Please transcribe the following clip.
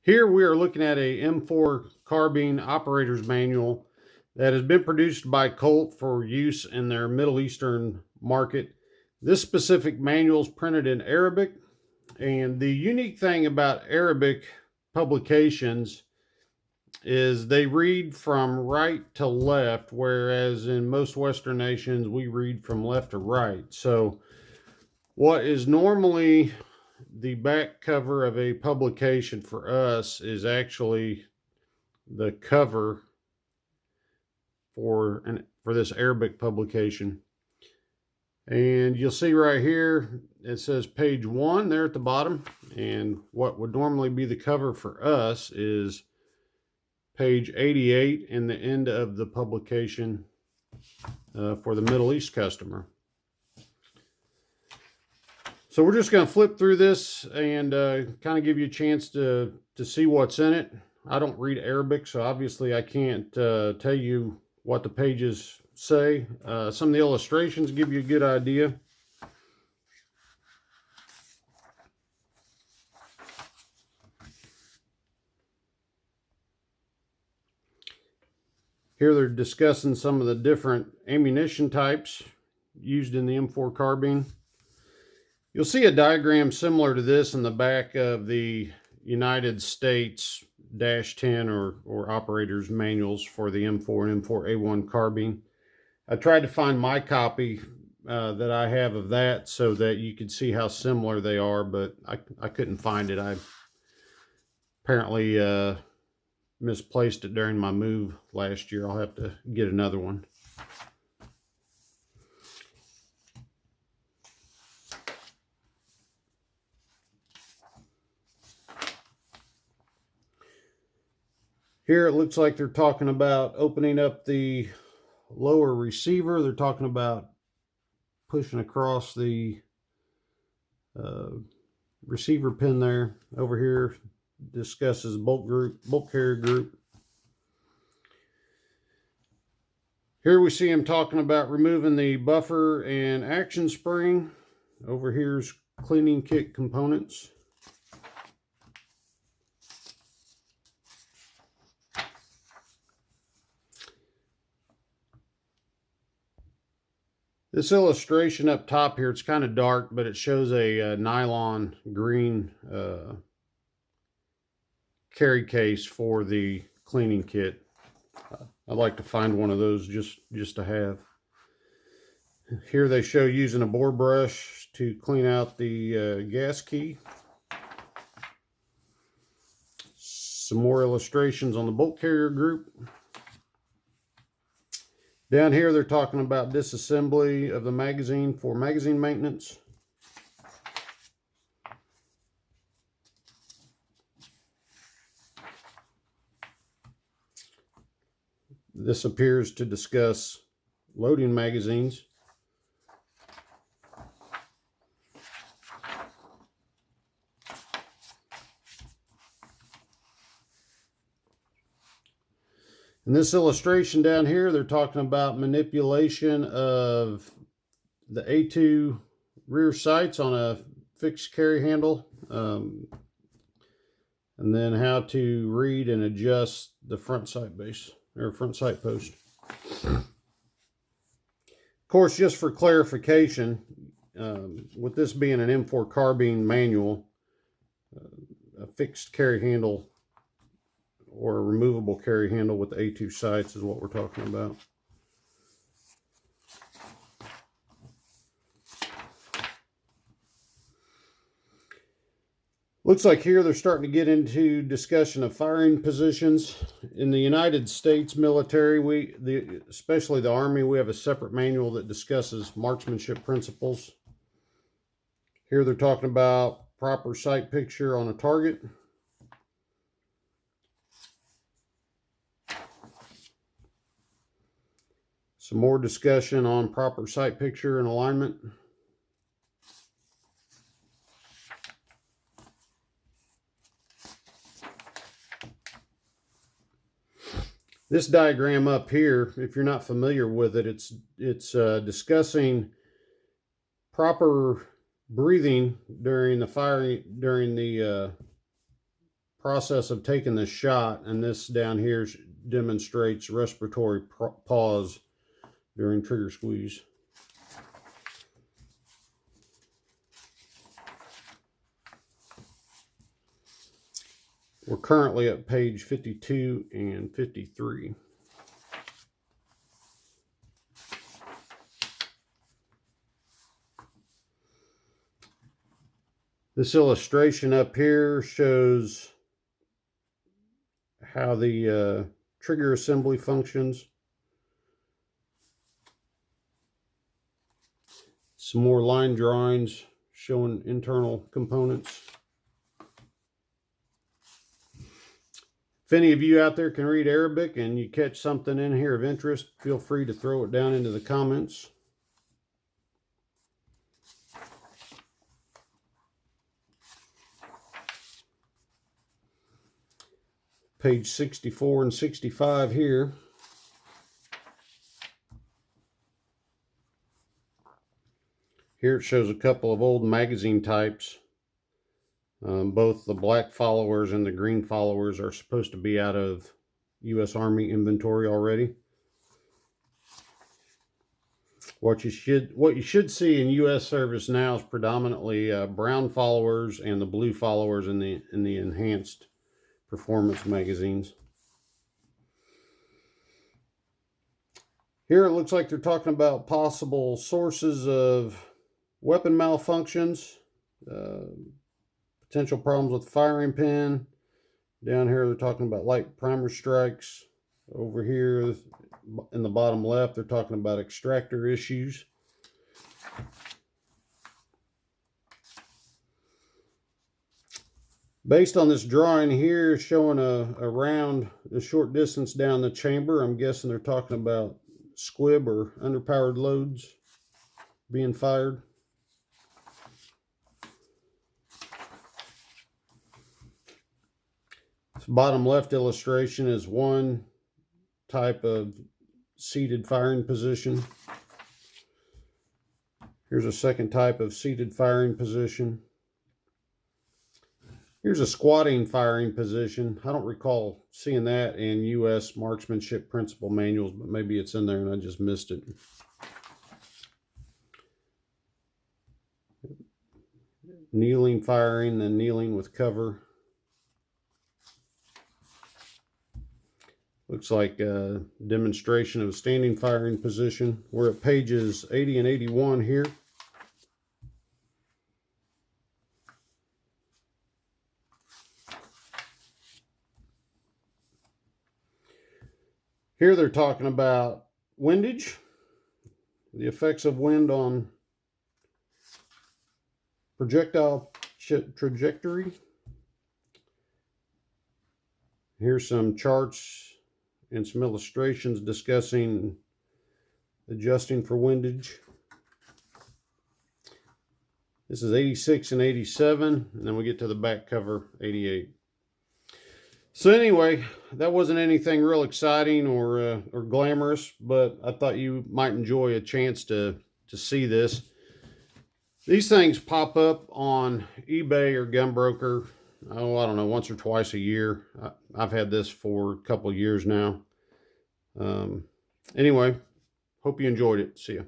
Here we are looking at a M4 Carbine operator's manual that has been produced by Colt for use in their Middle Eastern market. This specific manual is printed in Arabic, and the unique thing about Arabic publications is they read from right to left, whereas in most Western nations we read from left to right. So what is normally the back cover of a publication for us is actually the cover for this Arabic publication. And you'll see right here it says page 1 there at the bottom, and what would normally be the cover for us is page 88 in the end of the publication for the Middle East customer. So we're just going to flip through this and kind of give you a chance to see what's in it. I don't read Arabic, so obviously I can't tell you what the pages say. Some of the illustrations give you a good idea. Here they're discussing some of the different ammunition types used in the M4 carbine. You'll see a diagram similar to this in the back of the United States -10 or operator's manuals for the M4 and M4A1 carbine. I tried to find my copy that I have of that so that you could see how similar they are, but I couldn't find it. I apparently misplaced it during my move last year. I'll have to get another one. Here it looks like they're talking about opening up the lower receiver. They're talking about pushing across the receiver pin there. Over here discusses bolt carrier group. Here we see him talking about removing the buffer and action spring. Over here's cleaning kit components. This illustration up top here, it's kind of dark, but it shows a nylon green carry case for the cleaning kit. I'd like to find one of those just to have. Here they show using a bore brush to clean out the gas key. Some more illustrations on the bolt carrier group. Down here, they're talking about disassembly of the magazine for magazine maintenance. This appears to discuss loading magazines. In this illustration down here, they're talking about manipulation of the A2 rear sights on a fixed carry handle, and then how to read and adjust the front sight base or front sight post. Of course, just for clarification, with this being an M4 carbine manual, a fixed carry handle or a removable carry handle with the A2 sights is what we're talking about. Looks like here they're starting to get into discussion of firing positions. In the United States military, especially the Army, we have a separate manual that discusses marksmanship principles. Here they're talking about proper sight picture on a target. Some more discussion on proper sight picture and alignment. This diagram up here, if you're not familiar with it, it's discussing proper breathing during the firing, during the process of taking the shot, and this down here demonstrates respiratory pause during trigger squeeze. We're currently at page 52 and 53. This illustration up here shows how the trigger assembly functions. Some more line drawings showing internal components. If any of you out there can read Arabic and you catch something in here of interest, feel free to throw it down into the comments. Page 64 and 65 here. Here it shows a couple of old magazine types. Both the black followers and the green followers are supposed to be out of U.S. Army inventory already. What you should see in U.S. service now is predominantly brown followers and the blue followers in the enhanced performance magazines. Here it looks like they're talking about possible sources of weapon malfunctions, potential problems with the firing pin. Down here they're talking about light primer strikes. Over here in the bottom left they're talking about extractor issues. Based on this drawing here showing a round a short distance down the chamber, I'm guessing they're talking about squib or underpowered loads being fired. This bottom left illustration is one type of seated firing position. Here's a second type of seated firing position. Here's a squatting firing position. I don't recall seeing that in U.S. marksmanship principle manuals, but maybe it's in there and I just missed it. Kneeling firing, then kneeling with cover. Looks like a demonstration of a standing firing position. We're at pages 80 and 81 here. Here they're talking about windage, the effects of wind on projectile trajectory. Here's some charts and some illustrations discussing adjusting for windage. This is 86 and 87, and then we get to the back cover, 88. So anyway, that wasn't anything real exciting or glamorous, but I thought you might enjoy a chance to see this. These things pop up on eBay or Gunbroker, I don't know, once or twice a year. I've had this for a couple of years now. Anyway, hope you enjoyed it. See ya.